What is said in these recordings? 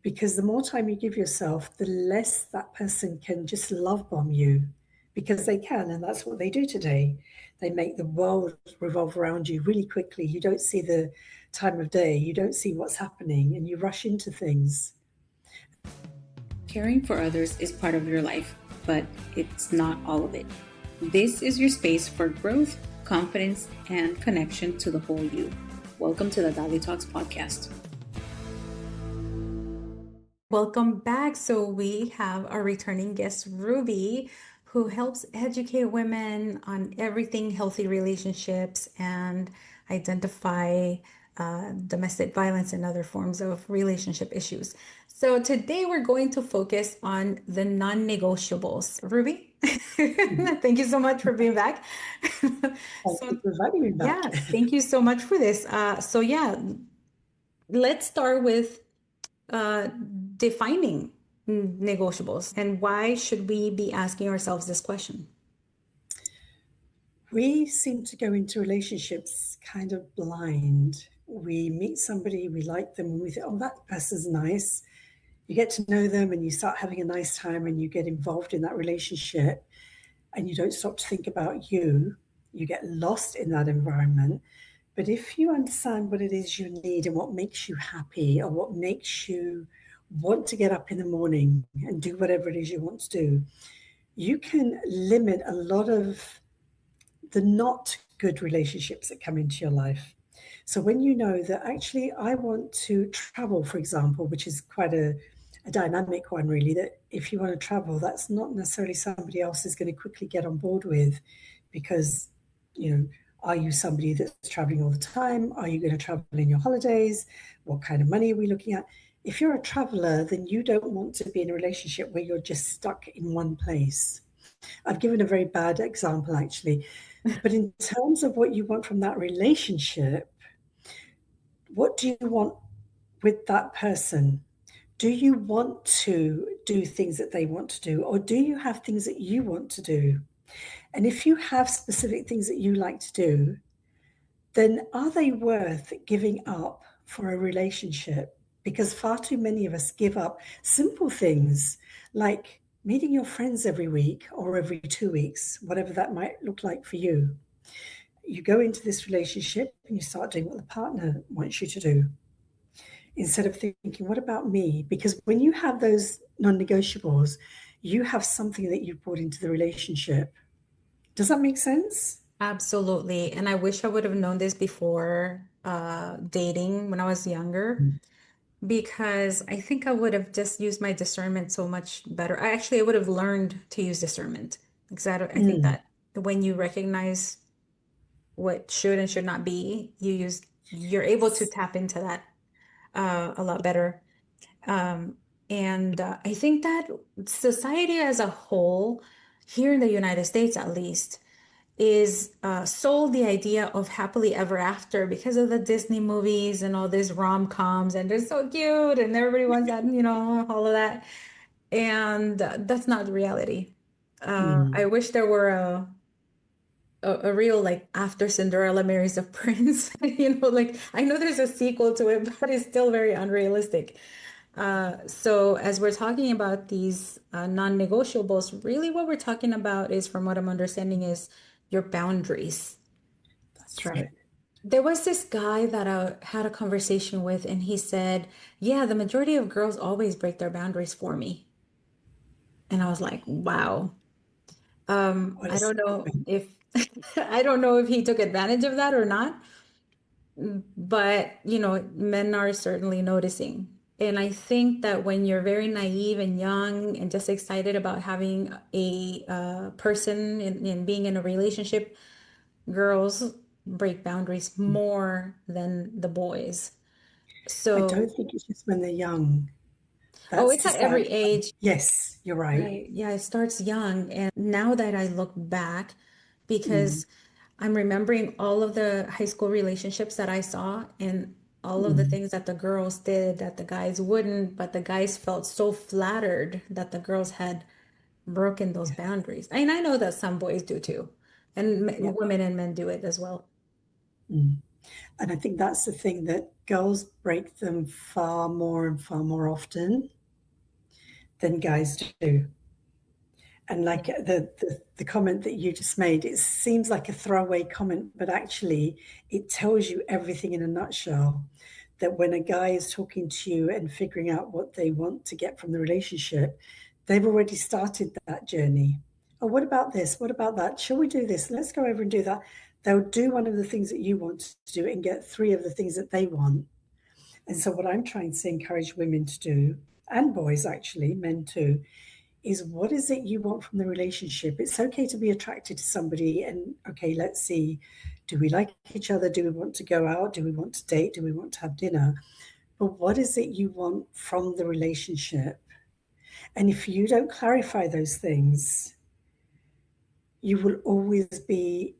Because the more time you give yourself, the less that person can just love bomb you, because they can, and that's what they do today. They make the world revolve around you really quickly. You don't see the time of day, you don't see what's happening, and you rush into things. Caring for others is part of your life, but it's not all of it. This is your space for growth, confidence, and connection to the whole you. Welcome to the DaliTalks podcast. Welcome back. So we have our returning guest, Ruby, who helps educate women on everything healthy relationships and identify domestic violence and other forms of relationship issues. So today we're going to focus on the non-negotiables. Ruby, thank you so much for being back. Thank you for inviting me back. Yeah, thank you so much for this. Let's start with defining negotiables, and why should we be asking ourselves this question? We seem to go into relationships kind of blind. We meet somebody, we like them, and we think, oh, that person's nice. You get to know them and you start having a nice time and you get involved in that relationship and you don't stop to think about you. You get lost in that environment. But if you understand what it is you need and what makes you happy, or what makes you want to get up in the morning and do whatever it is you want to do, you can limit a lot of the not good relationships that come into your life. So when you know that actually I want to travel, for example, which is quite a dynamic one, really, that if you want to travel, that's not necessarily somebody else is going to quickly get on board with, because, are you somebody that's traveling all the time? Are you going to travel in your holidays? What kind of money are we looking at? If you're a traveler, then you don't want to be in a relationship where you're just stuck in one place. I've given a very bad example, actually. But in terms of what you want from that relationship, what do you want with that person? Do you want to do things that they want to do, or do you have things that you want to do? And if you have specific things that you like to do, then are they worth giving up for a relationship? Because far too many of us give up simple things like meeting your friends every week or every 2 weeks, whatever that might look like for you. You go into this relationship and you start doing what the partner wants you to do, instead of thinking, what about me? Because when you have those non-negotiables, you have something that you brought into the relationship. Does that make sense? Absolutely. And I wish I would have known this before dating when I was younger, because I think I would have just used my discernment so much better. I would have learned to use discernment, because I think Mm. that when you recognize what should and should not be, you're able to tap into that a lot better. And I think that society as a whole, here in the United States at least, is sold the idea of happily ever after because of the Disney movies and all these rom-coms, and they're so cute and everybody wants that, all of that. And that's not the reality. I Mm. wish there were a real, like, after Cinderella marries a prince. Like, I know there's a sequel to it, but it's still very unrealistic. So as we're talking about these non-negotiables, really what we're talking about is, from what I'm understanding, is your boundaries. That's right. There was this guy that I had a conversation with, and he said, yeah, the majority of girls always break their boundaries for me. And I was like, wow. What a I don't know statement. if I don't know if he took advantage of that or not, but men are certainly noticing. And I think that when you're very naive and young and just excited about having a person and being in a relationship, girls break boundaries more than the boys. I don't So, think it's just when they're young. oh, That's it's the at sad every one. age. Yes, you're right. Right. Yeah, it starts young. And now that I look back, Mm. because I'm remembering all of the high school relationships that I saw, and all of the Mm. things that the girls did that the guys wouldn't, but the guys felt so flattered that the girls had broken those Yeah, boundaries. And I know that some boys do too, and yeah. women and men do it as well. Mm. And I think that's the thing that girls break them far more and far more often than guys do. And like the comment that you just made, it seems like a throwaway comment, but actually it tells you everything in a nutshell. That when a guy is talking to you and figuring out what they want to get from the relationship, they've already started that journey. Oh, what about this? What about that? Shall we do this? Let's go over and do that. They'll do one of the things that you want to do and get three of the things that they want. And so, what I'm trying to encourage women to do, and boys actually, men too, is what is it you want from the relationship? It's okay to be attracted to somebody and, okay, let's see, do we like each other? Do we want to go out? Do we want to date? Do we want to have dinner? But what is it you want from the relationship? And if you don't clarify those things, you will always be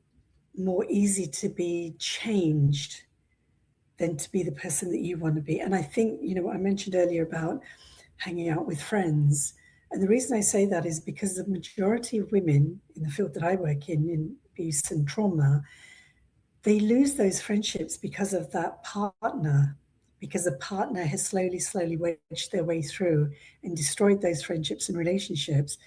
more easy to be changed than to be the person that you want to be. And I think, I mentioned earlier about hanging out with friends. And the reason I say that is because the majority of women in the field that I work in abuse and trauma, they lose those friendships because of that partner, because a partner has slowly wedged their way through and destroyed those friendships and relationships.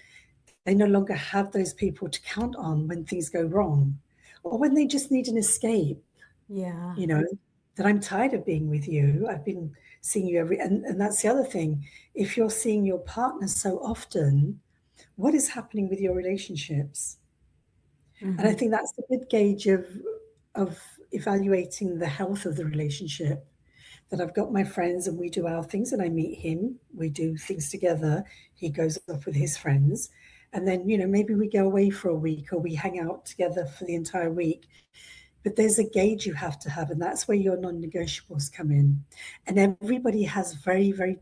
They no longer have those people to count on when things go wrong or when they just need an escape, Yeah. that I'm tired of being with you. I've been seeing you and that's the other thing. If you're seeing your partner so often, what is happening with your relationships? And I Hmm. think that's a good gauge of evaluating the health of the relationship. That I've got my friends and we do our things and I meet him, we do things together, he goes off with his friends. And then, maybe we go away for a week or we hang out together for the entire week. But there's a gauge you have to have, and that's where your non-negotiables come in. And everybody has very, very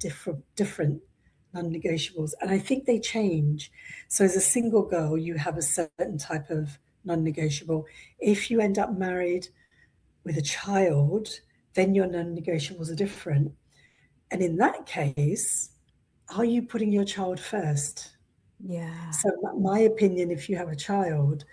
different non-negotiables, and I think they change. So as a single girl, you have a certain type of non-negotiable. If you end up married with a child, then your non-negotiables are different. And in that case, are you putting your child first? Yeah. So, my opinion, if you have a child,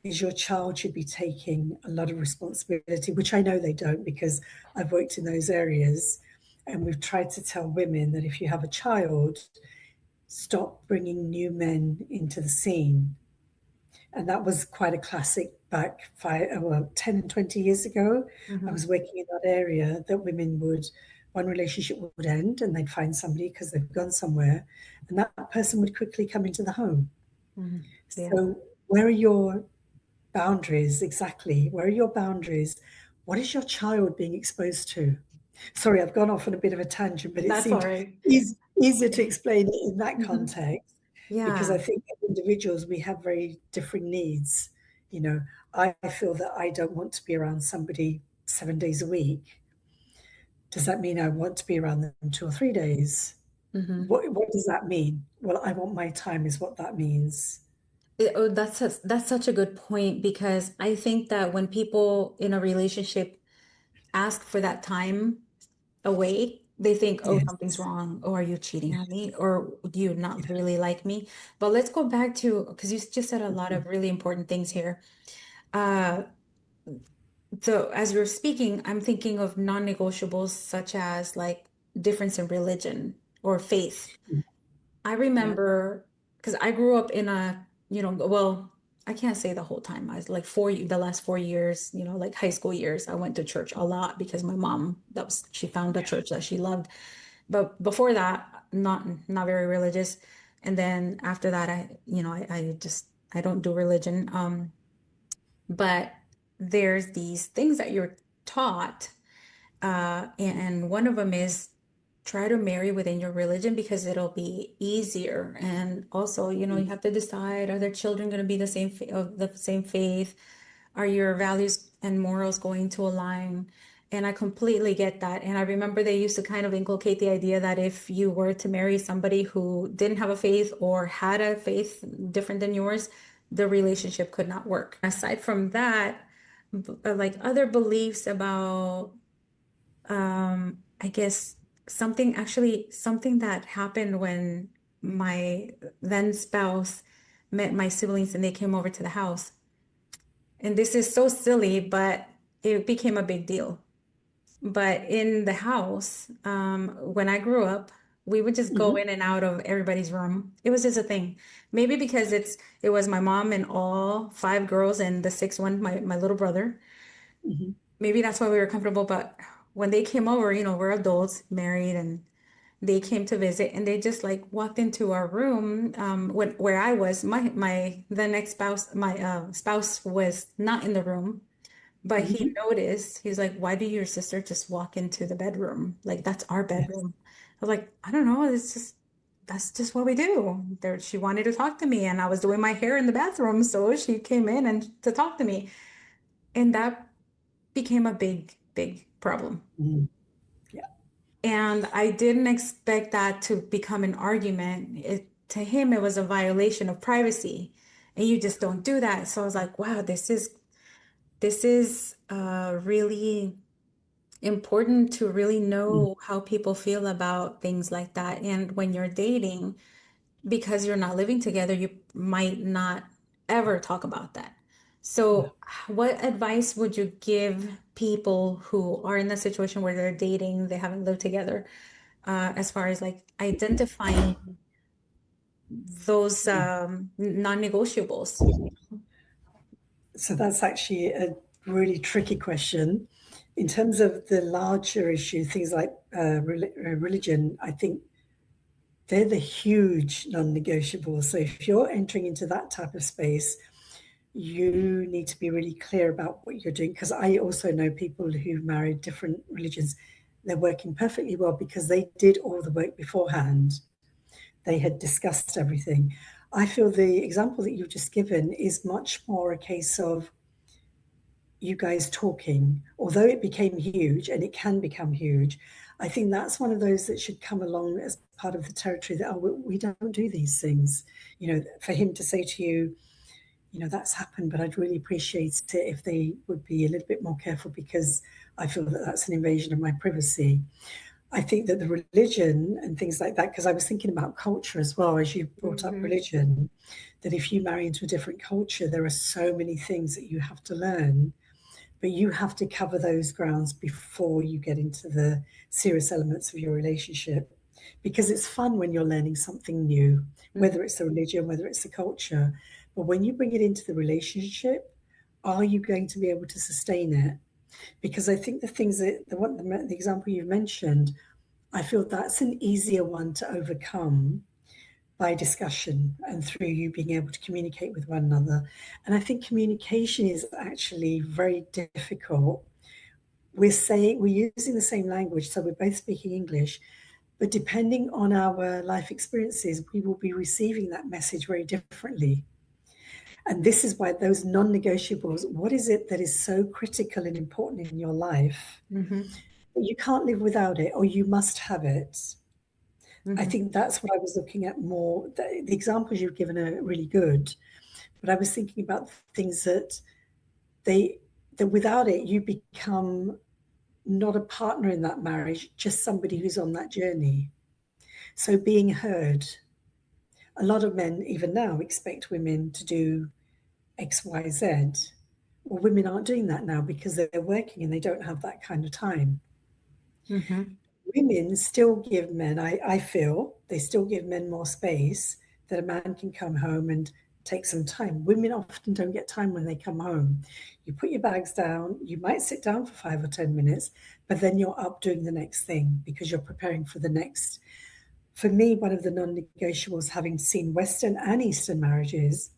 is your child should be taking a lot of responsibility, which I know they don't because I've worked in those areas. And we've tried to tell women that if you have a child, stop bringing new men into the scene. And that was quite a classic back 10 and 20 years ago. I Hmm. was working in that area that one relationship would end and they'd find somebody because they've gone somewhere. And that person would quickly come into the home. Hmm. Yeah. So, where are your boundaries exactly? Where are your boundaries? What is your child being exposed to? Sorry, I've gone off on a bit of a tangent, but it That's all seemed right. easier to explain it in that Hmm. context because I Yeah. think as individuals we have very different needs. You know, I feel that I don't want to be around somebody 7 days a week. Does that mean I want to be around them 2 or 3 days? Hmm. What does that mean? Well, I want my time, is what that means. Oh, that's such a good point because I think that when people in a relationship ask for that time away, they think, oh, something's Yes. wrong, or are you cheating Yeah. on me, or do you not Yeah. really like me? But let's go back to because you just said a lot Mhm. of really important things here. Uh, so as you're speaking, I'm thinking of non-negotiables such as like difference in religion or faith. I Yeah. remember because I grew up in a, well, I can't say the whole time. I was like the last 4 years, like high school years, I went to church a lot because my mom, she found a Yeah. church that she loved. But before that, not very religious. And then after that, I don't do religion. But there's these things that you're taught and one of them is try to marry within your religion because it'll be easier. And also, you have to decide, are their children going to be of the same faith? Are your values and morals going to align? And I completely get that. And I remember they used to kind of inculcate the idea that if you were to marry somebody who didn't have a faith or had a faith different than yours, the relationship could not work. Aside from that, like other beliefs about I guess something that happened when my then spouse met my siblings and they came over to the house. And this is so silly, but it became a big deal. But in the house, when I grew up, we would just go Hmm. in and out of everybody's room. It was just a thing. Maybe because it was my mom and all five girls and the sixth one, my little brother. Hmm. Maybe that's why we were comfortable. But when they came over, we're adults, married, and they came to visit, and they just like walked into our room, where I was. My the next spouse, my spouse was not in the room. But he Hmm. noticed, he's like, why do your sister just walk into the bedroom? Like, that's our Yes. bedroom. I was like, I don't know. That's just what we do. There, she wanted to talk to me, and I was doing my hair in the bathroom. So she came in and to talk to me. And that became a big, big problem. Mm. Yeah. And I didn't expect that to become an argument. To him, it was a violation of privacy. And you just don't do that. So I was like, wow, this is really important to really Mm. know how people feel about things like that. And when you're dating, because you're not living together, you might not ever talk about that. Yeah. So, what advice would you give people who are in a situation where they're dating, they haven't lived together, as far as like identifying those non-negotiables? So that's actually a really tricky question. In terms of the larger issue, things like religion, I think they're the huge non-negotiables. So if you're entering into that type of space, you need to be really clear about what you're doing. Because I also know people who married different religions. They're working perfectly well because they did all the work beforehand. They had discussed everything. I feel the example that you've just given is much more a case of you guys talking, although it became huge and it can become huge. I think that's one of those that should come along as part of the territory that, oh, we don't do these things. For him to say to you, that's happened, but I'd really appreciate it if they would be a little bit more careful because I feel that that's an invasion of my privacy. I think that the religion and things like that, because I was thinking about culture as well, as you brought up Hmm. religion, that if you marry into a different culture, there are so many things that you have to learn, but you have to cover those grounds before you get into the serious elements of your relationship. Because it's fun when you're learning something new, whether it's the religion, whether it's the culture. But when you bring it into the relationship, are you going to be able to sustain it? Because I think the things that the example you've mentioned, I feel that's an easier one to overcome by discussion and through you being able to communicate with one another. And I think communication is actually very difficult. We're using the same language, so we're both speaking English, but depending on our life experiences, we will be receiving that message very differently. And this is why those non negotiables, what is it that is so critical and important in your life Hmm. that you can't live without it or you must have it? I Hmm. think that's what I was looking at more. The examples you've given are really good, but I was thinking about things they that without it you become not a partner in that marriage, just somebody who's on that journey. So being heard. A lot of men, even now, expect women to do X, Y, Z. Well, women aren't doing that now because they're working and they don't have that kind of time. Hmm. Women still give men, I feel, they still give men more space that a man can come home and take some time. Women often don't get time when they come home. You put your bags down, you might sit down for 5 or 10 minutes, but then you're up doing the next thing because you're preparing for the next. For me, one of the non negotiables, having seen Western and Eastern marriages,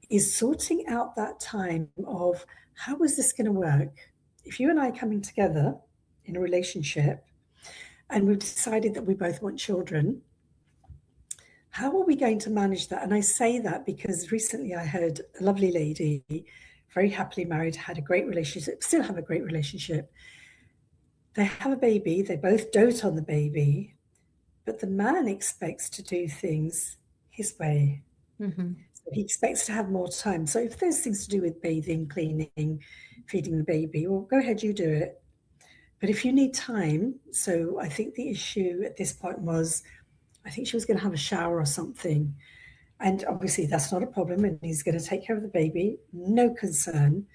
is sorting out that time of how is this going to work? If you and I are coming together in a relationship, and we've decided that we both want children, how are we going to manage that? And I say that because recently I heard a lovely lady, very happily married, had a great relationship, still have a great relationship. They have a baby, they both dote on the baby, but the man expects to do things his way. Hmm. So he expects to have more time. So if there's things to do with bathing, cleaning, feeding the baby, well, go ahead, you do it. But if you need time, so I think the issue at this point was I think she was going to have a shower or something. And obviously, that's not a problem. And he's going to take care of the baby, no concern.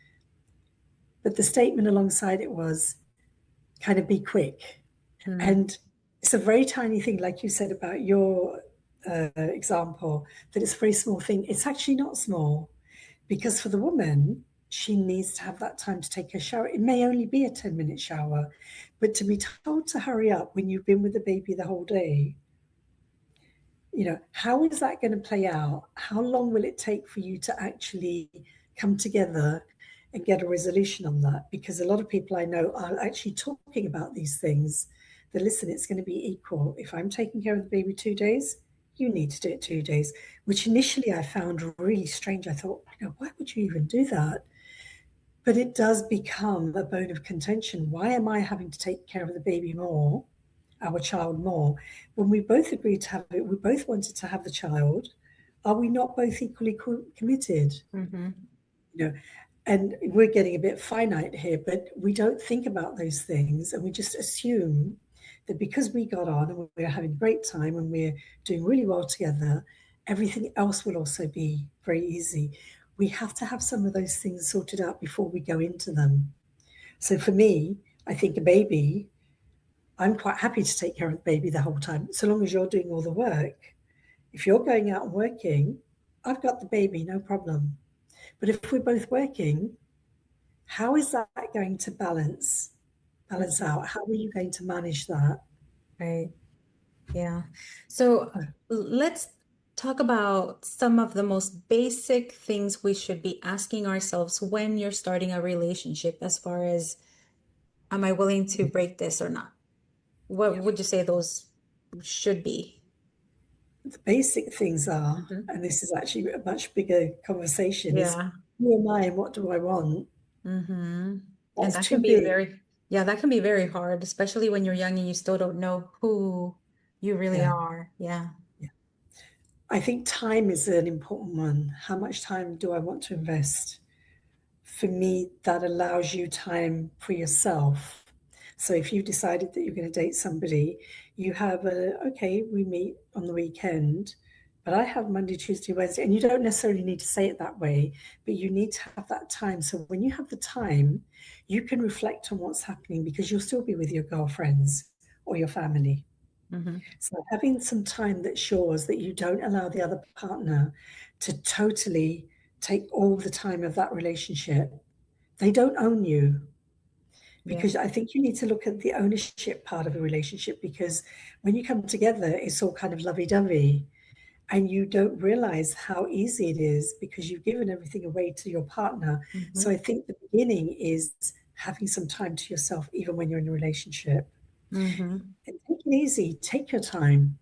But the statement alongside it was, kind of be quick. Mm, And it's a very tiny thing, like you said about your example, that it's a very small thing. It's actually not small because for the woman, she needs to have that time to take a shower. It may only be a 10-minute shower, but to be told to hurry up when you've been with the baby the whole day, how is that going to play out? How long will it take for you to actually come together and get a resolution on that? Because a lot of people I know are actually talking about these things. That listen, it's going to be equal. If I'm taking care of the baby 2 days, you need to do it 2 days, which initially I found really strange. I thought, why would you even do that? But it does become a bone of contention. Why am I having to take care of the baby more, our child more, when we both agreed to have it? We both wanted to have the child. Are we not both equally committed? mm-hmm. You know, and we're getting a bit finite here, but we don't think about those things, and we just assume that because we got on and we're having a great time and we're doing really well together, everything else will also be very easy. We have to have some of those things sorted out before we go into them. So for me, I think a baby, I'm quite happy to take care of the baby the whole time, so long as you're doing all the work. If you're going out and working, I've got the baby, no problem. But if we're both working, how is that going to balance Mm-hmm. out? How are you going to manage that? Right. Yeah. So let's talk about some of the most basic things we should be asking ourselves when you're starting a relationship, as far as, am I willing to break this or not? What Yeah. would you say those should be? The basic things are, Hmm. and this is actually a much bigger conversation, is Yeah. who am I and what do I want? Hmm. And That's that too can be big. very, yeah, that can be very hard, especially when you're young and you still don't know who you really Yeah. are. Yeah. Yeah. I think time is an important one. How much time do I want to invest? For me, that allows you time for yourself. So if you've decided that you're going to date somebody, you have okay, we meet on the weekend, but I have Monday, Tuesday, Wednesday, and you don't necessarily need to say it that way, but you need to have that time. So when you have the time, you can reflect on what's happening because you'll still be with your girlfriends or your family. Hmm. So having some time that shows that you don't allow the other partner to totally take all the time of that relationship. They don't own you, Yeah. because I think you need to look at the ownership part of a relationship, because when you come together, it's all kind of lovey-dovey and you don't realize how easy it is because you've given everything away to your partner. So I Hmm. think the beginning is having some time to yourself, even when you're in a relationship. Hmm. And take it easy, take your time,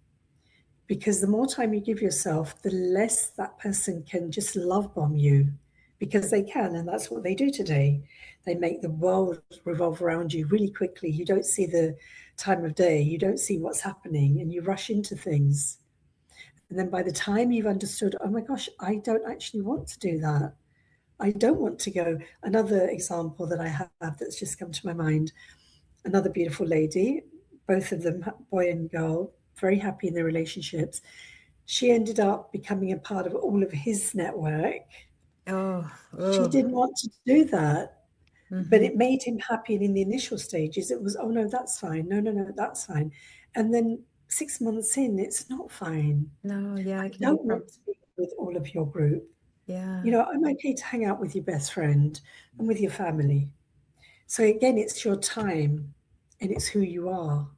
because the more time you give yourself, the less that person can just love bomb you, because they can, and that's what they do today. They make the world revolve around you really quickly. You don't see the time of day, you don't see what's happening, and you rush into things. And then by the time you've understood, oh my gosh, I don't actually want to do that. I don't want to go. Another example that I have that's just come to my mind, another beautiful lady, both of them, boy and girl, very happy in their relationships. She ended up becoming a part of all of his network. Oh, She oh. didn't want to do that, but Hmm. it made him happy. And in the initial stages, it was, oh no, that's fine. No, no, no, that's fine. And then 6 months in, it's not fine. No, yeah, I it can be don't want from, to be with all of your group. yeah. I'm okay to hang out with your best friend and with your family. So again, it's your time and it's who you are.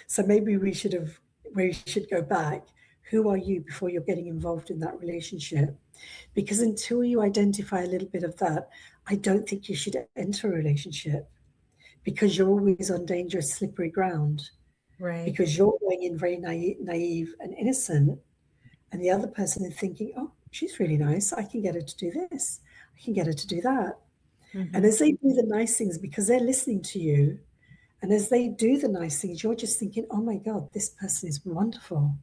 So maybe we should go back. Who are you before you're getting involved in that relationship? Because until you identify a little bit of that, I don't think you should enter a relationship, because you're always on dangerous, slippery ground, Right. because you're going in very naive and innocent, and the other person is thinking, oh, she's really nice. I can get her to do this. I can get her to do that. And Hmm. as they do the nice things, because they're listening to you, and as they do the nice things, you're just thinking, oh my God, this person is wonderful,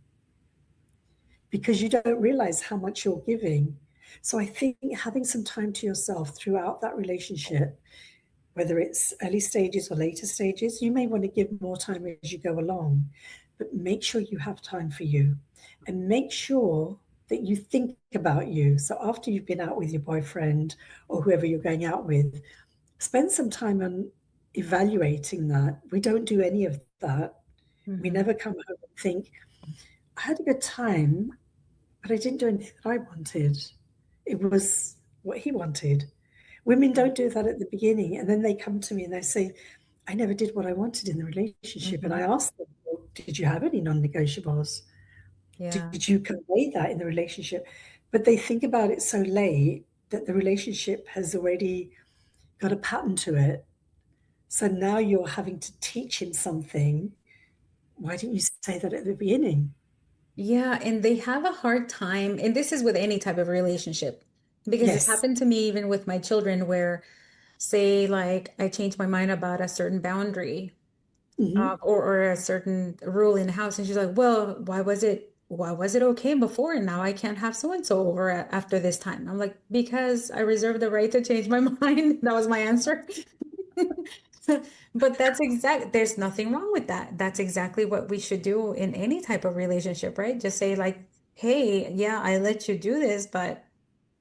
because you don't realize how much you're giving. So I think having some time to yourself throughout that relationship, whether it's early stages or later stages, you may want to give more time as you go along, but make sure you have time for you, and make sure that you think about you. So after you've been out with your boyfriend or whoever you're going out with, spend some time on evaluating that. We don't do any of that. We Mm-hmm. never come home and think, I had a good time, but I didn't do anything that I wanted. It was what he wanted. Women don't do that at the beginning. And then they come to me and they say, I never did what I wanted in the relationship. And I Mm-hmm. ask them, well, did you have any non-negotiables? Yeah. Did you convey that in the relationship? But they think about it so late that the relationship has already got a pattern to it. So now you're having to teach him something. Why didn't you say that at the beginning? Yeah, and they have a hard time, and this is with any type of relationship, because it Yes. happened to me even with my children, where say like I changed my mind about a certain boundary, Hmm. or a certain rule in the house, and she's like, "Well, why was it okay before, and now I can't have so and so over after this time?" I'm like, "Because I reserve the right to change my mind." That was my answer. But there's nothing wrong with that. That's exactly what we should do in any type of relationship, right? Just say like, "Hey, yeah, I let you do this, but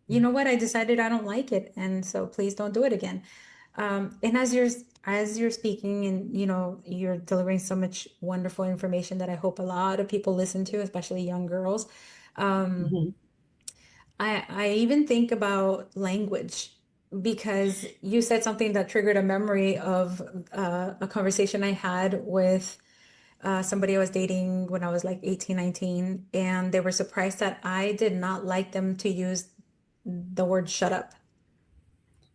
you know what? I decided I don't like it, and so please don't do it again." And as you're speaking, and you're delivering so much wonderful information that I hope a lot of people listen to, especially young girls. Um, Hmm. I even think about language, because you said something that triggered a memory of a conversation I had with somebody I was dating when I was like 18, 19, and they were surprised that I did not like them to use the word shut up.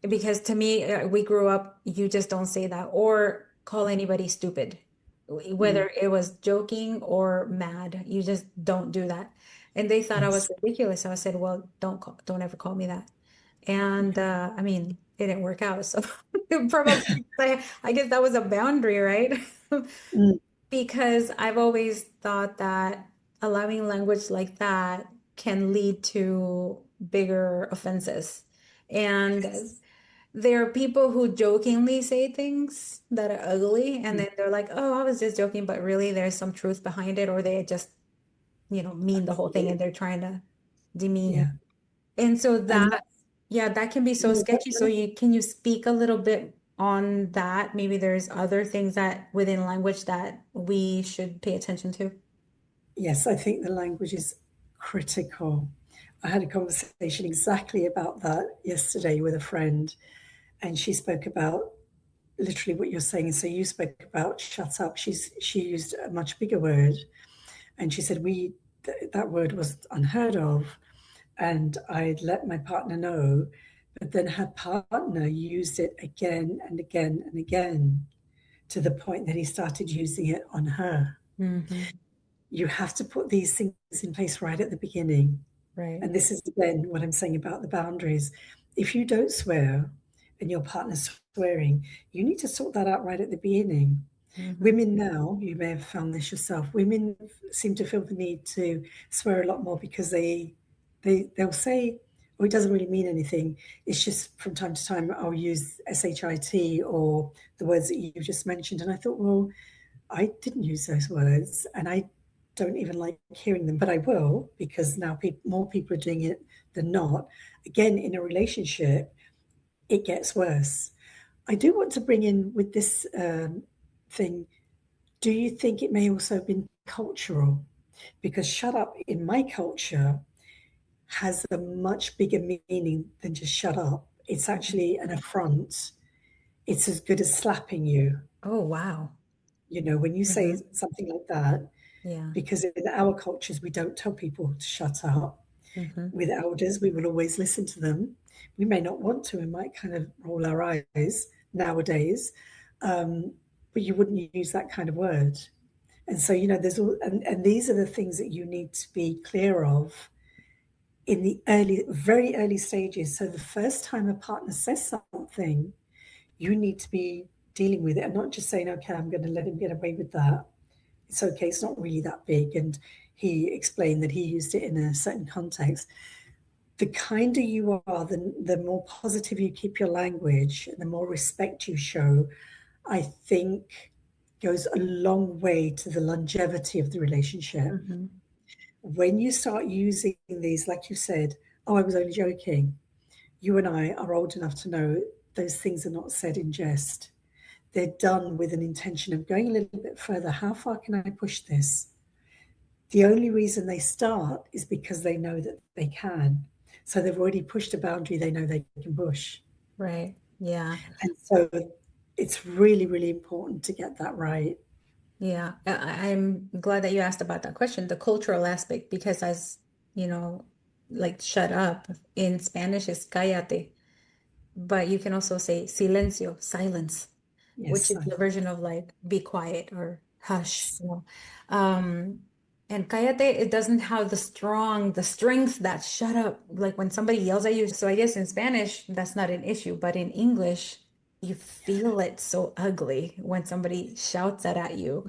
Because to me, we grew up, you just don't say that or call anybody stupid, Hmm. whether it was joking or mad. You just don't do that. And they thought I was Yes. ridiculous. So I said, well, don't ever call me that. And I mean, it didn't work out. So probably, I guess that was a boundary, right? Mm. Because I've always thought that allowing language like that can lead to bigger offenses. And Yes. there are people who jokingly say things that are ugly, and Mm. then they're like, "Oh, I was just joking," but really there's some truth behind it, or they just, mean the whole thing and they're trying to demean you. Yeah. And so And that, yeah, that can be so no, sketchy. So can you speak a little bit on that? Maybe there's other things that within language that we should pay attention to. yes, I think the language is critical. I had a conversation exactly about that yesterday with a friend, and she spoke about literally what you're saying. So you spoke about shut up. She used a much bigger word, and she said that word was unheard of, and I'd let my partner know, but then her partner used it again and again and again to the point that he started using it on her. Hmm. You have to put these things in place right at the beginning. Right. And this is again what I'm saying about the boundaries. If you don't swear and your partner's swearing, you need to sort that out right at the beginning. Hmm. Women now, you may have found this yourself, women seem to feel the need to swear a lot more because they'll say, oh, it doesn't really mean anything. It's just from time to time I'll use shit or the words that you just mentioned. And I thought, well, I didn't use those words and I don't even like hearing them, but I will because now more people are doing it than not. Again, in a relationship, it gets worse. I do want to bring in with this thing. Do you think it may also have been cultural? Because shut up in my culture has a much bigger meaning than just shut up. It's Mhm. actually an affront. It's as good as slapping you. Oh, wow. When you say Hmm. something like that, Yeah. because in our cultures, we don't tell people to shut up. Hmm. With elders, we will always listen to them. We may not want to, we might kind of roll our eyes nowadays, um, but you wouldn't use that kind of word. And so, there's all, and these are the things that you need to be clear of in the very early stages. So the first time a partner says something, you need to be dealing with it and not just saying, okay, I'm going to let him get away with that. It's okay, it's not really that big. And he explained that he used it in a certain context. The kinder you are, the more positive you keep your language and the more respect you show, I think goes a long way to the longevity of the relationship. Hmm. When you start using these, like you said, oh, I was only joking, you and I are old enough to know those things are not said in jest. they're done with an intention of going a little bit further. How far can I push this? The only reason they start is because they know that they can. So they've already pushed a boundary they know they can push. Right. Yeah. And so it's really, really important to get that right. Yeah. I'm glad that you asked about that question, the cultural aspect, because as you know, like shut up in Spanish is cállate, but you can also say silencio, silence, which Yes, is the version of like be quiet or hush, you know. Um, and cállate, it doesn't have the strength that shut up, like when somebody yells at you. So I guess in Spanish, that's not an issue, but in English, you feel it so ugly when somebody shouts that at you.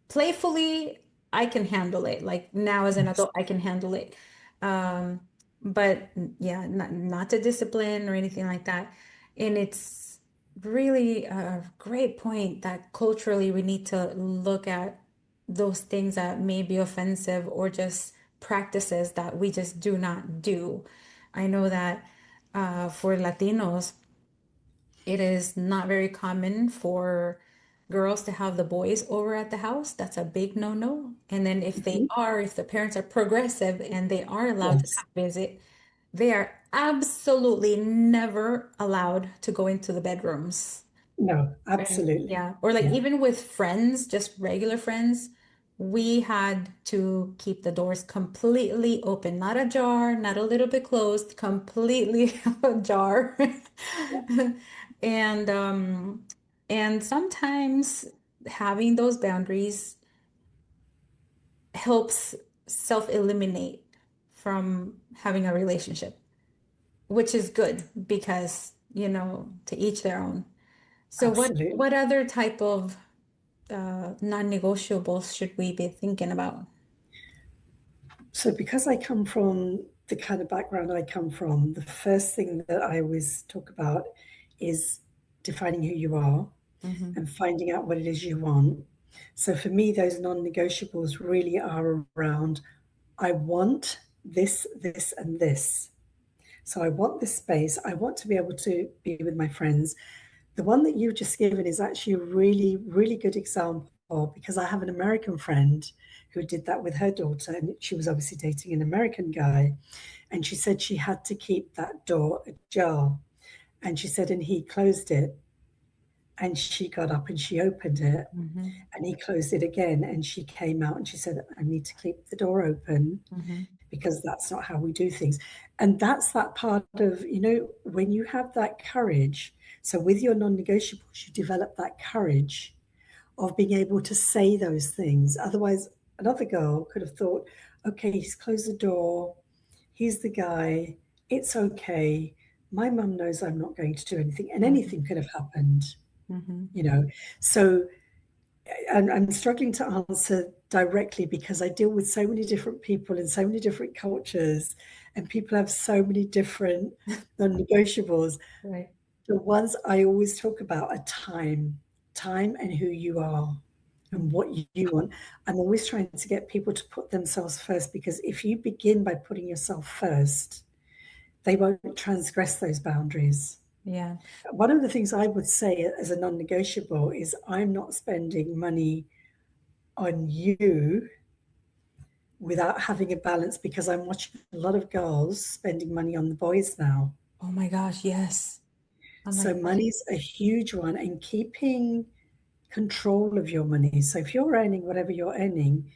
Playfully, I can handle it. Like now as an yes, adult, I can handle it. Um, but yeah, not to discipline or anything like that. And it's really a great point that culturally we need to look at those things that may be offensive or just practices that we just do not do. I know that for Latinos, it is not very common for girls to have the boys over at the house. That's a big no-no. And then mhm, if the parents are progressive and they are allowed to yes. come visit, they are absolutely never allowed to go into the bedrooms. No, And absolutely. yeah, or like Yeah, even with friends, just regular friends, we had to keep the doors completely open, not ajar, not a little bit closed, completely ajar. yeah, And and sometimes having those boundaries helps self-eliminate from having a relationship, which is good because, you know, to each their own. So absolutely. what other type of non-negotiables should we be thinking about? So, because I come from the kind of background I come from, the first thing that I always talk about is defining who you are Hmm. and finding out what it is you want. So, for me, those non negotiables really are around I want this, this, and this. So, I want this space. I want to be able to be with my friends. The one that you've just given is actually a really, really good example because I have an American friend who did that with her daughter, and she was obviously dating an American guy. And she said she had to keep that door ajar. And she said, and he closed it. And she got up and she opened it Hmm. and he closed it again. And she came out and she said, I need to keep the door open Hmm. because that's not how we do things. And that's that part of, when you have that courage. So with your non negotiables, you develop that courage of being able to say those things. Otherwise, another girl could have thought, okay, he's closed the door. He's the guy. It's okay. My mum knows I'm not going to do anything, and Hmm. anything could have happened, Hmm. you know. So, and I'm struggling to answer directly because I deal with so many different people in so many different cultures, and people have so many different non negotiables. Right. The ones I always talk about are time and who you are and Mhm. what you want. I'm always trying to get people to put themselves first because if you begin by putting yourself first, they won't transgress those boundaries. Yeah. One of the things I would say as a non negotiable is I'm not spending money on you without having a balance because I'm watching a lot of girls spending money on the boys now. Oh my gosh, yes. Oh my So gosh. money's a huge one and keeping control of your money. So if you're earning whatever you're earning,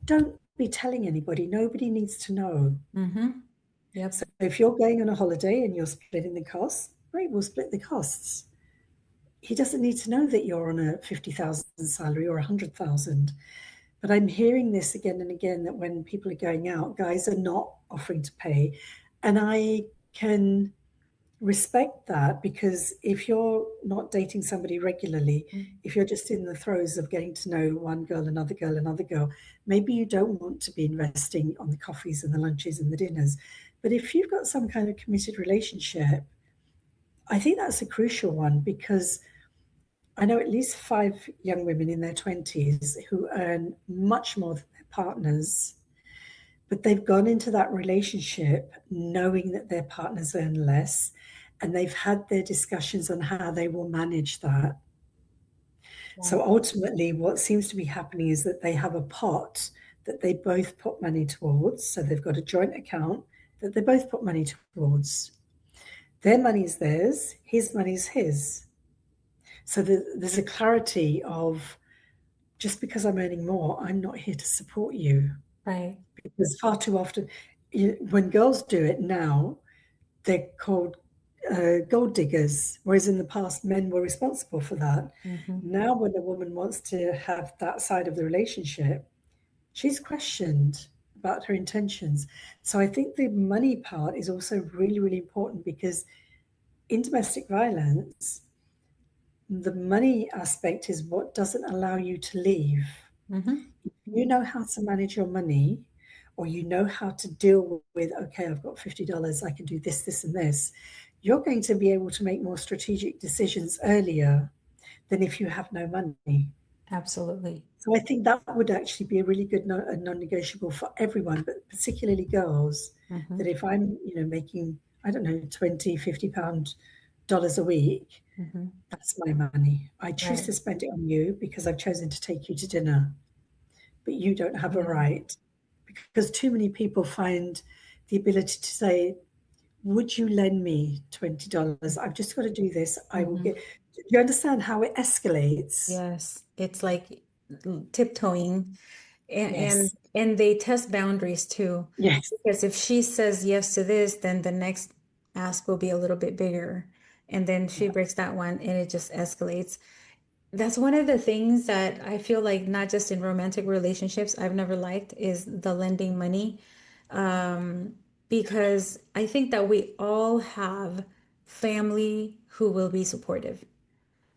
don't be telling anybody. Nobody needs to know. Mm-hmm. Yep. So if you're going on a holiday and you're splitting the costs, great, we'll split the costs. He doesn't need to know that you're on a 50,000 salary or 100,000. But I'm hearing this again and again that when people are going out, guys are not offering to pay. And I can respect that because if you're not dating somebody regularly, if you're just in the throes of getting to know one girl, another girl, maybe you don't want to be investing on the coffees and the lunches and the dinners. But if you've got some kind of committed relationship, I think that's a crucial one because I know at least 5 young women in their 20s who earn much more than their partners, but they've gone into that relationship knowing that their partners earn less and they've had their discussions on how they will manage that. So Right. ultimately, what seems to be happening is that they have a pot that they both put money towards. So they've got a joint account that they both put money towards. Their money's theirs, his money's his. So there's a clarity of just because I'm earning more, I'm not here to support you. Right. Because far too often, when girls do it now, they're called gold diggers, whereas in the past, men were responsible for that. Mm-hmm. Now, when a woman wants to have that side of the relationship, she's questioned about her intentions. So I think the money part is also really, really important because in domestic violence, the money aspect is what doesn't allow you to leave. Mm-hmm. You know how to manage your money, or you know how to deal with, okay, I've got $50, I can do this, this, and this, you're going to be able to make more strategic decisions earlier than if you have no money. Absolutely. So I think that would actually be a really good a non-negotiable for everyone, but particularly girls, Mm-hmm. that if I'm, making, I don't know, 20, £50 dollars a week, Mm-hmm. that's my money. I choose Right. to spend it on you because I've chosen to take you to dinner, but you don't have a Yeah. right. Because too many people find the ability to say, would you lend me $20? I've just got to do this. I will Mm-hmm. get. Do you understand how it escalates? Yes. It's like tiptoeing. And, and Yes. and they test boundaries too. Yes. Because if she says yes to this, then the next ask will be a little bit bigger. And then she Yeah. breaks that one and it just escalates. That's one of the things that I feel like not just in romantic relationships I've never liked is the lending money. Um, because I think that we all have family who will be supportive.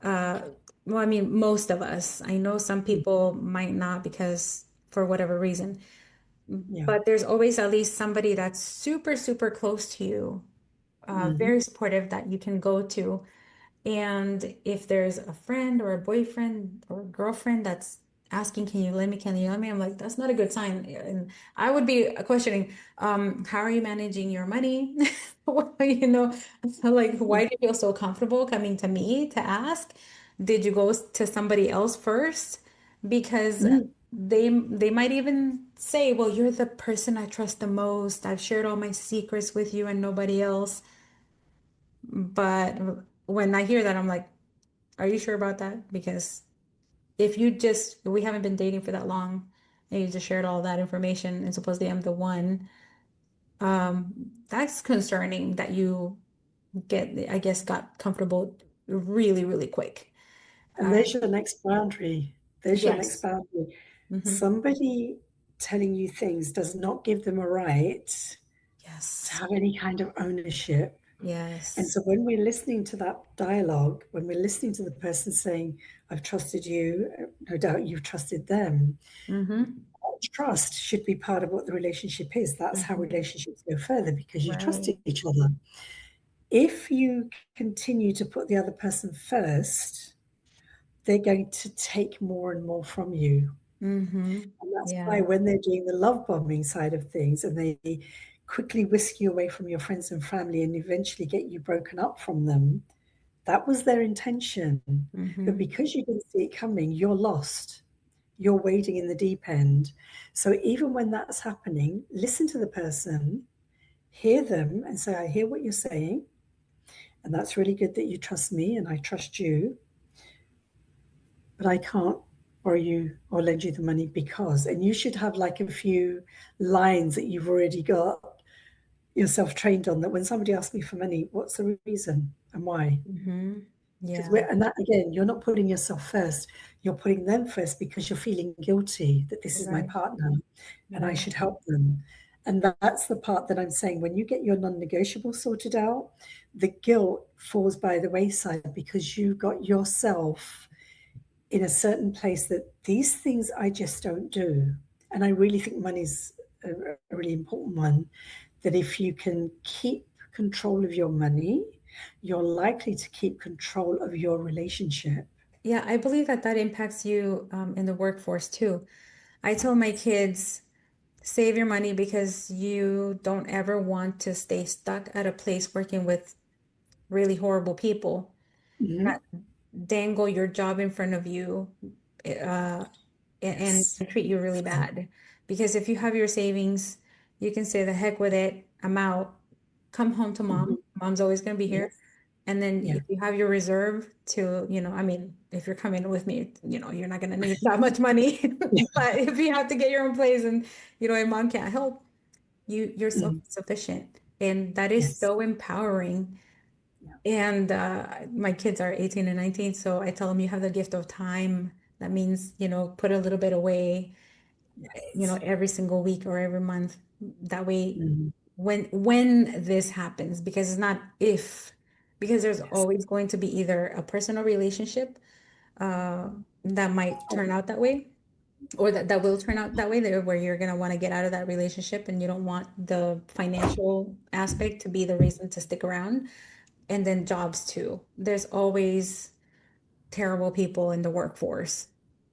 Uh, well, I mean, most of us. I know some people might not because for whatever reason, Yeah. but there's always at least somebody that's super, super close to you, Hmm. very supportive that you can go to. And if there's a friend or a boyfriend or a girlfriend that's asking, can you lend me? Can you lend me? I'm like, that's not a good sign. And I would be questioning, how are you managing your money? You know, so like, why do you feel so comfortable coming to me to ask? Did you go to somebody else first? Because Mm. they might even say, well, you're the person I trust the most. I've shared all my secrets with you and nobody else. But when I hear that, I'm like, are you sure about that? Because we haven't been dating for that long, and you just shared all that information, and supposedly I'm the one, that's concerning that you I guess, got comfortable really, really quick. And there's your next boundary. There's your next Yes. boundary. Hmm. Somebody telling you things does not give them a right to Yes. have any kind of ownership. And Yes. so when we're listening to that dialogue, when we're listening to the person saying, I've trusted you, no doubt you've trusted them, Hmm. trust should be part of what the relationship is. That's how Hmm. relationships go further because you trust Right. each other. If you continue to put the other person first, they're going to take more and more from you. Hmm. And that's why Yeah. when they're doing the love bombing side of things and they quickly whisk you away from your friends and family and eventually get you broken up from them, that was their intention. But Hmm. because you didn't see it coming, you're lost. You're wading in the deep end. So even when that's happening, listen to the person, hear them, and say, I hear what you're saying. And that's really good that you trust me and I trust you, but I can't borrow you or lend you the money because, and you should have like a few lines that you've already got yourself trained on that when somebody asks me for money, what's the reason and why? Hmm. Because Yeah. we're, and that again, you're not putting yourself first, you're putting them first because you're feeling guilty that this is my Right. partner and I Right. should help them. And that's the part that I'm saying when you get your non negotiable sorted out, the guilt falls by the wayside because you got yourself in a certain place that these things I just don't do. And I really think money's a really important one. That if you can keep control of your money, you're likely to keep control of your relationship. Yeah, I believe that that impacts you in the workforce too. I tell my kids, save your money because you don't ever want to stay stuck at a place working with really horrible people. Mhm. dangle your job in front of you, uh, and Yes. treat you really bad. Because if you have your savings, you can say the heck with it, I'm out. Come home to Hmm. mom. Mom's always going to be here. Yes. And then Yeah. if you have your reserve to, I mean, if you're coming with me, you're not going to need that much money. Yeah. But if you have to get your own place and, your mom can't help, you're Mm. self-sufficient. And that is Yes. so empowering. Yeah. And my kids are 18 and 19, so I tell them you have the gift of time. That means, put a little bit away, Yes. every single week or every month. That way, Hmm. when this happens, because it's not if, because there's Yes. always going to be either a personal relationship uh, that might turn out that way, or that will turn out that way, there where you're gonna want to get out of that relationship and you don't want the financial aspect to be the reason to stick around. And then jobs too. There's always terrible people in the workforce.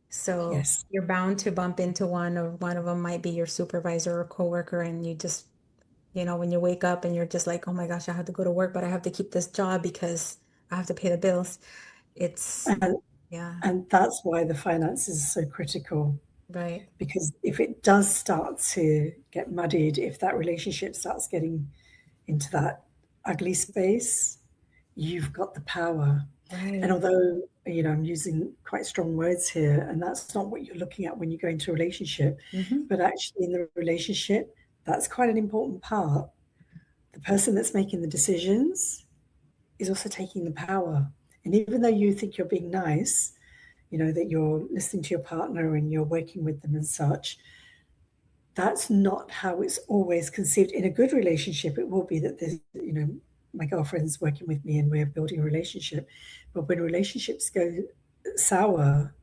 So Yes. you're bound to bump into one, or one of them might be your supervisor or coworker, and you just, when you wake up and you're just like, oh my gosh, I have to go to work, but I have to keep this job because I have to pay the bills. It's, And yeah, and that's why the finances are so critical. right. Because if it does start to get muddied, if that relationship starts getting into that ugly space, you've got the power. And Right. although, I'm using quite strong words here, and that's not what you're looking at when you go into a relationship, Hmm. but actually in the relationship, that's quite an important part. The person that's making the decisions is also taking the power. And even though you think you're being nice, that you're listening to your partner and you're working with them and such, that's not how it's always conceived. In a good relationship, it will be that there's, my girlfriend's working with me and we're building a relationship. But when relationships go sour,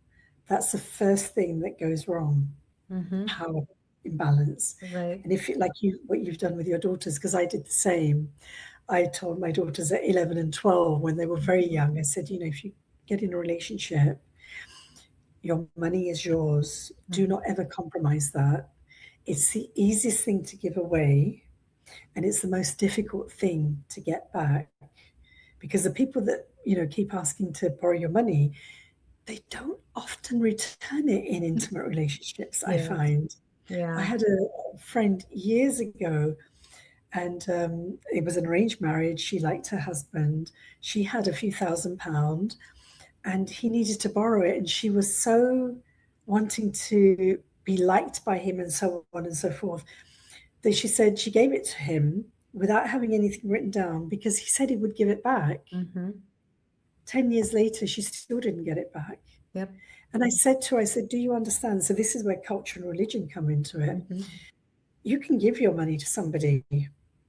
that's the first thing that goes wrong. Hmm. Power imbalance. Right. And if you, like you, what you've done with your daughters, because I did the same. I told my daughters at 11 and 12 when they were very young, I said, if you get in a relationship, your money is yours. Do not Hmm. ever compromise that. It's the easiest thing to give away, and it's the most difficult thing to get back, because the people that keep asking to borrow your money, they don't often return it in intimate relationships. I Yeah. find I Yeah. had a friend years ago, and it was an arranged marriage. She liked her husband. She had a few £1,000, and he needed to borrow it, and she was so wanting to be liked by him and so on and so forth, that she said she gave it to him without having anything written down because he said he would give it back. Hmm. 10 years later, she still didn't get it back. Yep. And I said to her, I said, do you understand? So this is where culture and religion come into it. Hmm. You can give your money to somebody.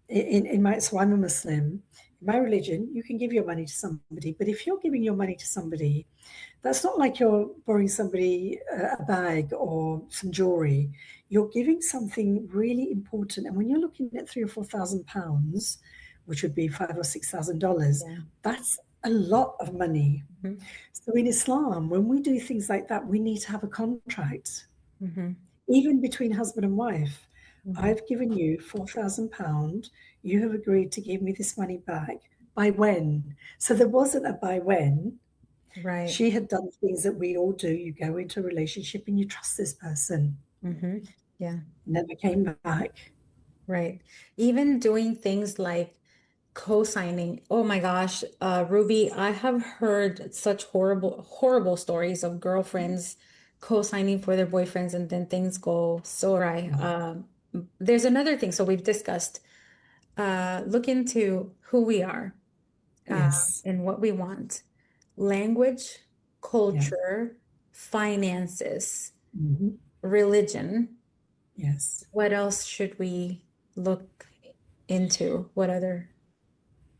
So I'm a Muslim. In my religion, you can give your money to somebody. But if you're giving your money to somebody, that's not like you're borrowing somebody a bag or some jewelry. You're giving something really important. And when you're looking at £3,000 or £4,000, which would be $5,000 or $6,000, Yeah. that's a lot of money. Hmm. So in Islam, when we do things like that, we need to have a contract, Hmm. even between husband and wife. Hmm. I've given you £4,000. You have agreed to give me this money back. By when? So there wasn't a by when. Right. She had done things that we all do. You go into a relationship and you trust this person. Hmm. Yeah. Never came back. Right. Even doing things like co-signing. Oh my gosh, Ruby, I have heard such horrible, horrible stories of girlfriends co-signing for their boyfriends and then things go so awry. There's another thing. So we've discussed look into who we are Yes. and what we want. Language, Yeah. culture, finances, Hmm. religion. Yes. What else should we look into? What other?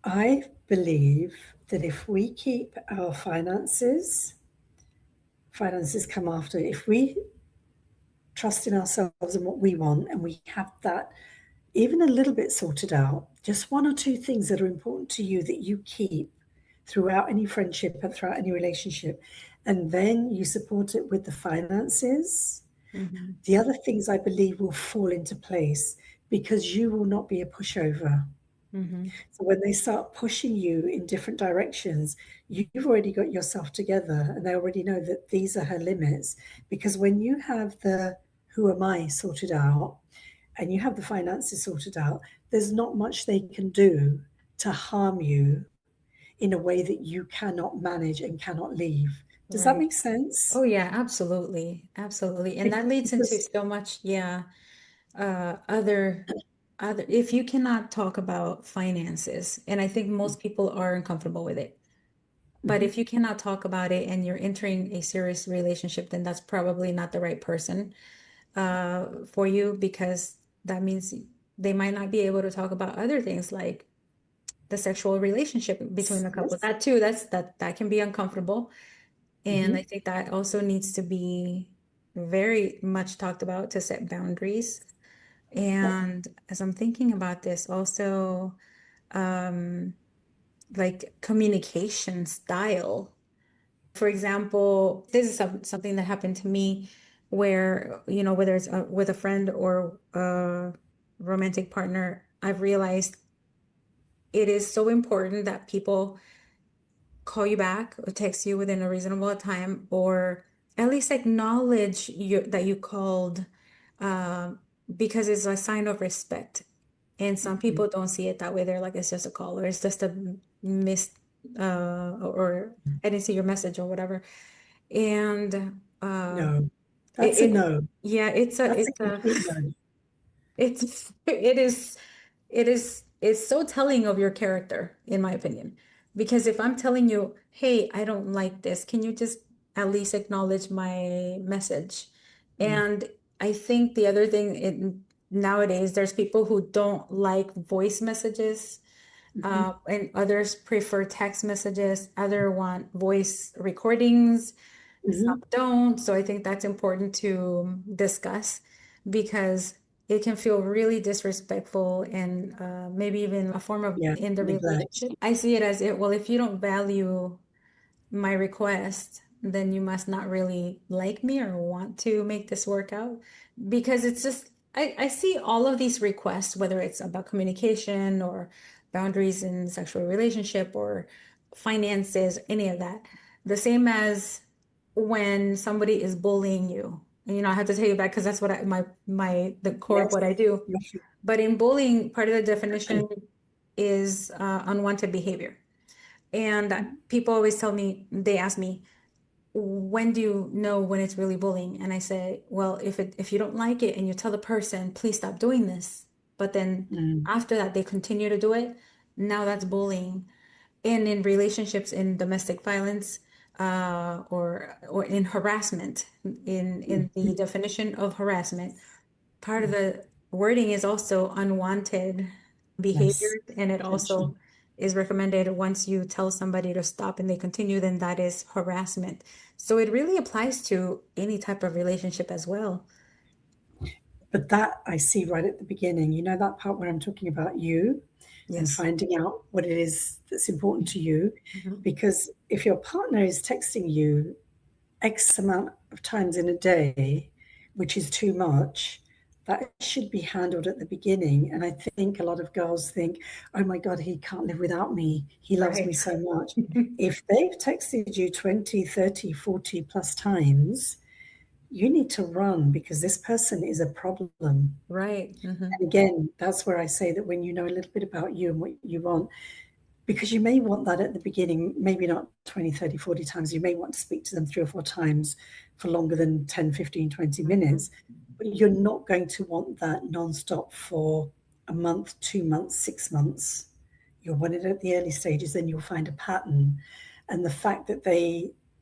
I believe that if we keep our finances come after. If we trust in ourselves and what we want, and we have that even a little bit sorted out, just one or two things that are important to you that you keep throughout any friendship and throughout any relationship, and then you support it with the finances, Mhm. the other things I believe will fall into place because you will not be a pushover. Mm-hmm. So when they start pushing you in different directions, you've already got yourself together and they already know that these are her limits. Because when you have the who am I sorted out and you have the finances sorted out, there's not much they can do to harm you in a way that you cannot manage and cannot leave. Does that Right. make sense? Oh yeah, absolutely. Absolutely. And that leads into Because so much, yeah, other if you cannot talk about finances, and I think most people are uncomfortable with it. But mhm, if you cannot talk about it and you're entering a serious relationship, then that's probably not the right person for you, because that means they might not be able to talk about other things like the sexual relationship between the couple. yes, That too, that can be uncomfortable. And I mhm, think that also needs to be very much talked about to set boundaries. yep, And as I'm thinking about this, also um, like communication style. For example, this is something that happened to me where, whether it's with a friend or a romantic partner, I've realized it is so important that people call you back or text you within a reasonable time, or at least acknowledge that you called, uh, because it's a sign of respect. And some mhm. people don't see it that way. They're like, it's just a call, or it's just a missed, or I didn't see your message or whatever. And No, it, that's a it no. yeah, That's a complete no. it's so telling of your character, in my opinion. Because if I'm telling you, hey, I don't like this, can you just at least acknowledge my message? Mm, And I think the other thing, nowadays, there's people who don't like voice messages, mhm, and others prefer text messages, other want voice recordings, some mhm. don't. So I think that's important to discuss, because it can feel really disrespectful, and maybe even a form of Yeah, in the neglect. relationship. I see it as, well, if you don't value my request, then you must not really like me or want to make this work out. Because it's just, I see all of these requests, whether it's about communication or boundaries in sexual relationship or finances, any of that, the same as when somebody is bullying you. And, I have to take it back because that's what the core of Yes, what I do. yes, But in bullying, part of the definition is unwanted behavior. And mhm, people always tell me, they ask me, when do you know when it's really bullying? And I say, well, if you don't like it and you tell the person, please stop doing this, but then mm, after that they continue to do it, now that's bullying. And in relationships, in domestic violence, or in harassment, in the mhm, definition of harassment, part of mm. the wording is also unwanted Yes, behaviors, and it also attention. is recommended once you tell somebody to stop and they continue, then that is harassment. So it really applies to any type of relationship as well. But that I see right at the beginning. You know that part where I'm talking about you and Yes. finding out what it is that's important to you? Mhm. Because if your partner is texting you X amount of times in a day, which is too much, that should be handled at the beginning. And I think a lot of girls think, oh my God, he can't live without me. He loves me Right. so much. If they've texted you 20, 30, 40 plus times, you need to run because this person is a problem. Right. And again, that's where I say that when you know a little bit about you and what you want, because you may want that at the beginning, maybe not 20, 30, 40 times. You may want to speak to them 3 or 4 times for longer than 10, 15, 20 Mhm. minutes. But you're not going to want that nonstop for a month, 2 months, 6 months. You'll want it at the early stages, then you'll find a pattern. And the fact that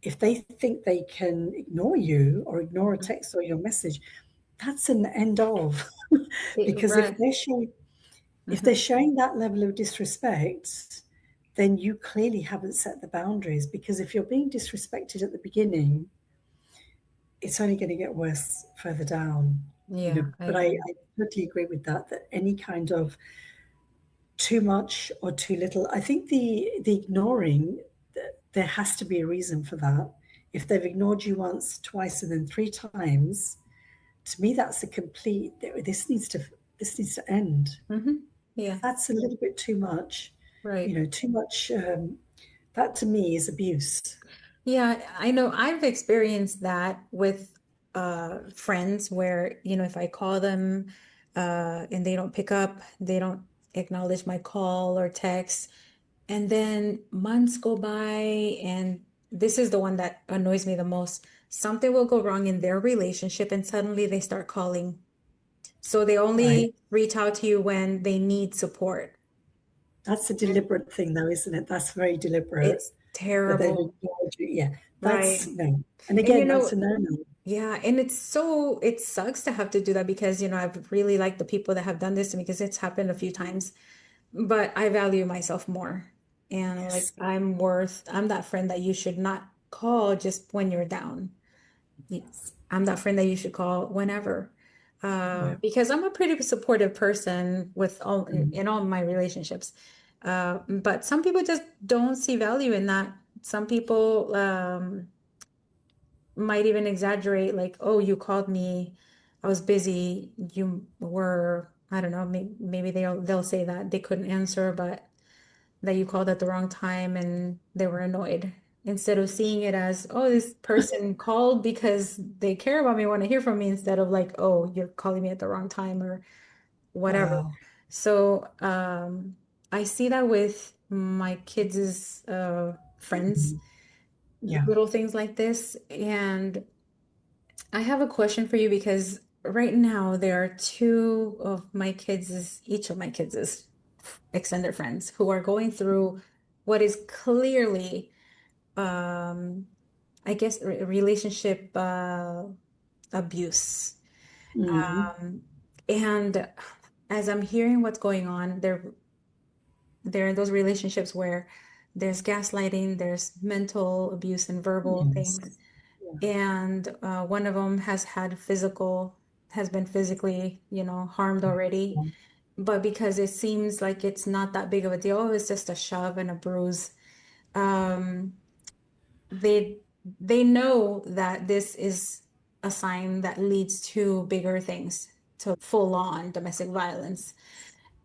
if they think they can ignore you or ignore a Mhm. text or your message, that's an end of. Because Right. if they're Mhm. showing that level of disrespect, then you clearly haven't set the boundaries. Because if you're being disrespected at the beginning, it's only going to get worse further down. Yeah, I But agree. I totally agree with that. That any kind of too much or too little, I think the ignoring, there has to be a reason for that. If they've ignored you once, twice, and then 3 times, to me that's a complete. This needs to end. Mhm. Yeah. That's a little bit too much. Right. Too much. That to me is abuse. Yeah, I know I've experienced that with friends where, if I call them and they don't pick up, they don't acknowledge my call or text, and then months go by, and this is the one that annoys me the most. Something will go wrong in their relationship and suddenly they start calling. So they Right. only reach out to you when they need support. That's a And deliberate thing, though, isn't it? That's very deliberate. it's That they terrible, acknowledge you. Yeah, that's right? no. And And again, that's a no-no. yeah, and it sucks to have to do that because, I've really liked the people that have done this to me because it's happened a few times, but I value myself more. And I'm like, Yes. I'm that friend that you should not call just when you're down. I'm that friend that you should call whenever. Yeah. Because I'm a pretty supportive person with all Mm. in all my relationships. But some people just don't see value in that. Some people might even exaggerate, like, oh, you called me, I was busy, you were, I don't know, maybe they'll say that they couldn't answer, but that you called at the wrong time and they were annoyed. Instead of seeing it as, oh, this person called because they care about me, want to hear from me, instead of like, oh, you're calling me at the wrong time or whatever. Wow. So I see that with my kids' friends, Mhm. Yeah. little things like this. And I have a question for you because right now there are each of my kids' extended friends who are going through what is clearly, um, I guess, relationship abuse. Mm. Um, and as I'm hearing what's going on, they're in those relationships where there's gaslighting, there's mental abuse and verbal Yes. things. Yeah. And one of them has been physically, harmed already. Yeah. But because it seems like it's not that big of a deal, it's just a shove and a bruise. Um, they they know that this is a sign that leads to bigger things, to full-on domestic violence,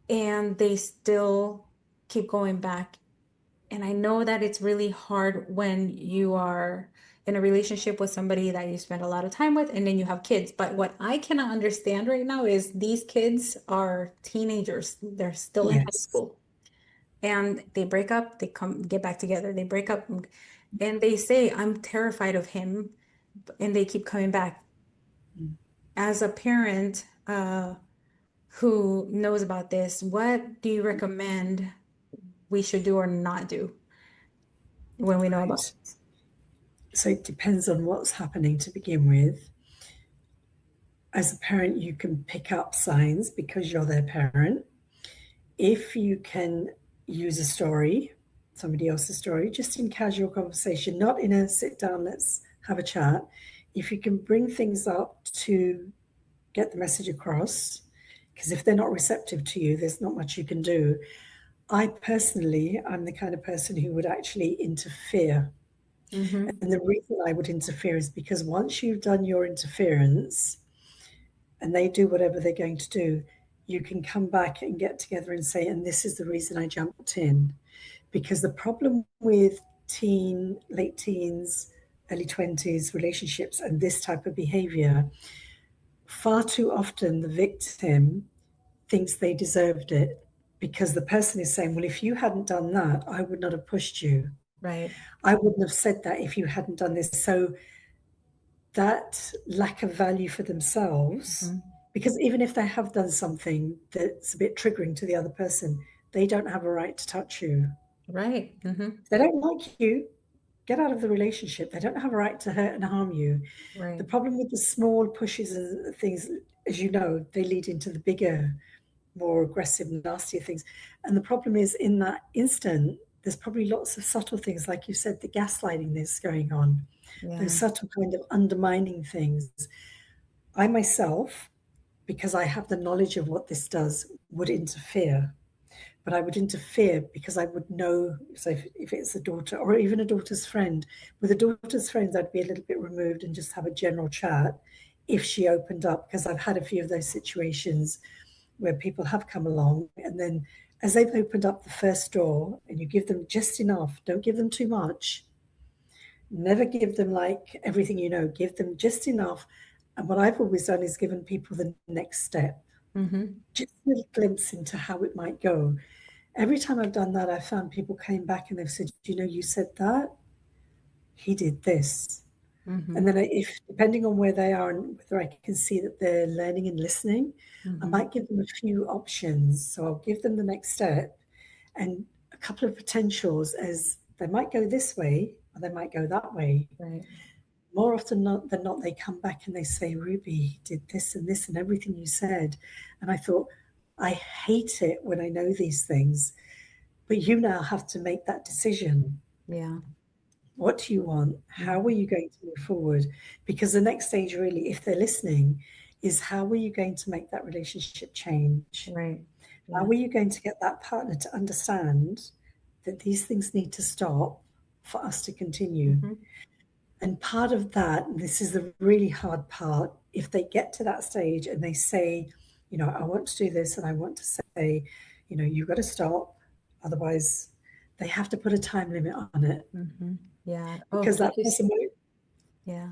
and they still keep going back. And I know that it's really hard when you are in a relationship with somebody that you spend a lot of time with and then you have kids. But what I cannot understand right now is these kids are teenagers. They're still in high Yes. school and they break up, they come get back together. They break up and they say, I'm terrified of him. And they keep coming back. Mm. As a parent, who knows about this, what do you recommend we should do or not do when we know about Right. So it depends on what's happening to begin with. As a parent, you can pick up signs because you're their parent. If you can use a story, somebody else's story, just in casual conversation, not in a sit down, let's have a chat. If you can bring things up to get the message across, because if they're not receptive to you, there's not much you can do. I personally, I'm the kind of person who would actually interfere. hmm And the reason I would interfere is because once you've done your interference and they do whatever they're going to do, you can come back and get together and say, and this is the reason I jumped in. Because the problem with late teens, early 20s relationships and this type of behavior, far too often the victim thinks they deserved it because the person is saying, well, if you hadn't done that, I would not have pushed you. Right. I wouldn't have said that if you hadn't done this. So that lack of value for themselves, hmm because even if they have done something that's a bit triggering to the other person, they don't have a right to touch you. Right. If they don't like you, get out of the relationship. They don't have a right to hurt and harm you. The Right. problem with the small pushes and things, as you know, they lead into the bigger, more aggressive, nastier things. And the problem is in that instant, there's probably lots of subtle things, like you said, the gaslighting that's going on, those Yeah. subtle kind of undermining things. I myself, because I have the knowledge of what this does, would interfere. But I would interfere because I would know. So if it's a daughter or even a daughter's friend, with a daughter's friends, I'd be a little bit removed and just have a general chat if she opened up, because I've had a few of those situations where people have come along, and then as they've opened up the first door and you give them just enough, don't give them too much, never give them like everything, give them just enough. And what I've always done is given people the next step, Mm-hmm. just a little glimpse into how it might go. Every time I've done that, I found people came back and they've said, you said that, he did this. And Mm-hmm. then if depending on where they are and whether I can see that they're learning and listening, I Mm-hmm. might give them a few options. So I'll give them the next step and a couple of potentials as they might go this way or they might go that way. Right. More often than not, they come back and they say, Ruby did this and everything you said. And I thought, I hate it when I know these things, but you now have to make that decision. Yeah. What do you want? How are Mm-hmm. you going to move forward? Because the next stage, really, if they're listening, is how are you going to make that relationship change? Right. How Yeah. are you going to get that partner to understand that these things need to stop for us to continue? Mm-hmm. And part of that, and this is the really hard part, if they get to that stage and they say, I want to do this and I want to say, you've got to stop. Otherwise, they have to put a time limit on it Mm-hmm. Yeah. Oh, because that thank you. person won't Yeah.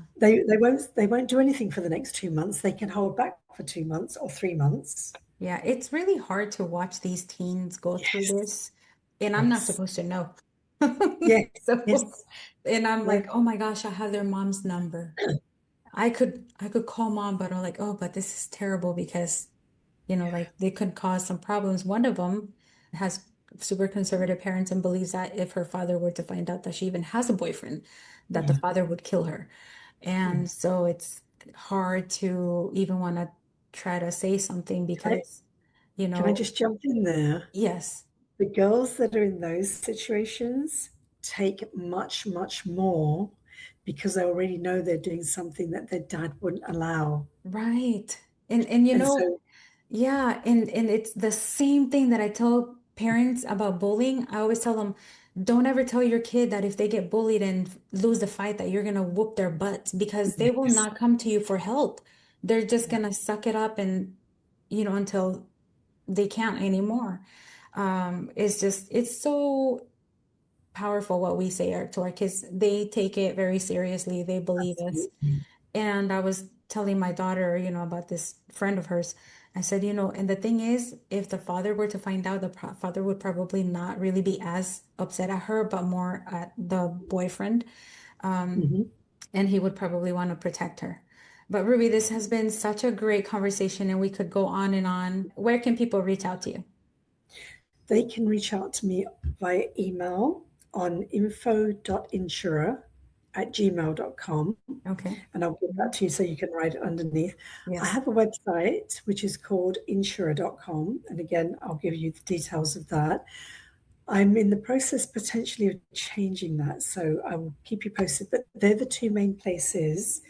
they won't do anything for the next 2 months. They can hold back for 2 months or 3 months. Yeah. It's really hard to watch these teens go through Yes, this, and I'm not yes, supposed to know. yes, So, yes. and I'm No, like, oh my gosh, I have their mom's number. I could call mom, but I'm like, oh, but this is terrible because, like they could cause some problems. One of them has super conservative parents and believes that if her father were to find out that she even has a boyfriend, that the yeah. father would kill her. Yeah. And so it's hard to even want to try to say something Can I, because, can I just jump in there? yes, The girls that are in those situations take much, much more because they already know they're doing something that their dad wouldn't allow. right. And And so, yeah, and it's the same thing that I tell parents about bullying. I always tell them, don't ever tell your kid that if they get bullied and lose the fight that you're gonna whoop their butts because they will yes, not come to you for help. They're just yeah, gonna suck it up and until they can't anymore. It's so powerful what we say to our kids. They take it very seriously. They believe us. absolutely. And I was telling my daughter, about this friend of hers. I said, and the thing is, if the father were to find out, the father would probably not really be as upset at her, but more at the boyfriend. Um, Mhm. and he would probably want to protect her. But Ruby, this has been such a great conversation, and we could go on and on. Where can people reach out to you? They can reach out to me via email on info.insurer@gmail.com, Okay. and I'll give that Mhm. to you so you can write it underneath. I Yes. have a website which is called insurer.com, and again, I'll give you the details of that. I'm in the process potentially of changing that, so I will keep you posted. But they're the two main places,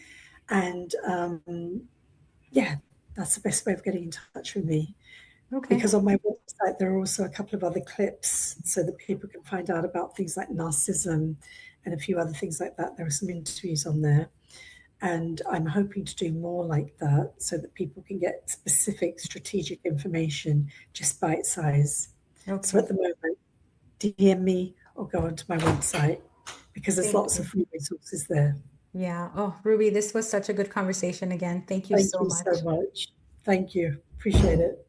and yeah, that's the best way of getting in touch with me. Okay. Because on my website there are also a couple of other clips so that people can find out about things like narcissism and a few other things like that. There are some interviews on there, and I'm hoping to do more like that so that people can get specific strategic information, just bite size. So Okay. at the moment, DM me or go onto my website because there's Thank lots of you. free resources there. Yeah. Oh, Ruby, this was such a good conversation again. Thank you Thank so you so much. much. Thank you. Appreciate it.